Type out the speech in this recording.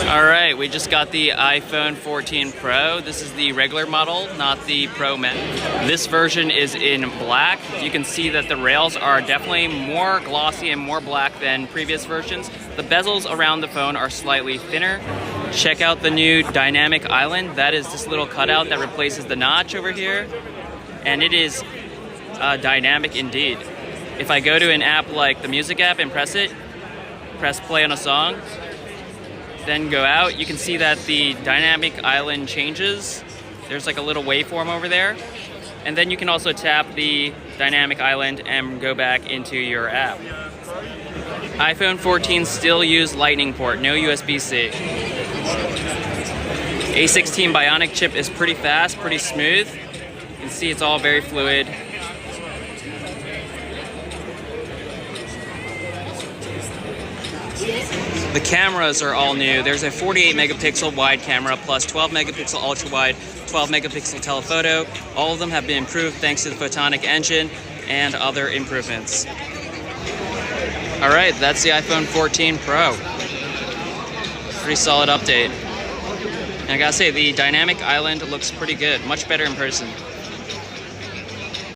Alright, we just got the iPhone 14 Pro. This is the regular model, not the Pro Max. This version is in black. You can see that the rails are definitely more glossy and more black than previous versions. The bezels around the phone are slightly thinner. Check out the new Dynamic Island. That is this little cutout that replaces the notch over here. And it is dynamic indeed. If I go to an app like the music app and press play on a song, then go out, you can see that the dynamic island changes. There's like a little waveform over there. And then you can also tap the dynamic island and go back into your app. iPhone 14 still use Lightning port, no USB-C. A16 Bionic chip is pretty fast, pretty smooth. You can see it's all very fluid. The cameras are all new. There's a 48 megapixel wide camera plus 12 megapixel ultra wide, 12 megapixel telephoto. All of them have been improved thanks to the Photonic engine and other improvements. All right, that's the iPhone 14 Pro. Pretty solid update. And I gotta say, the dynamic island looks pretty good, much better in person.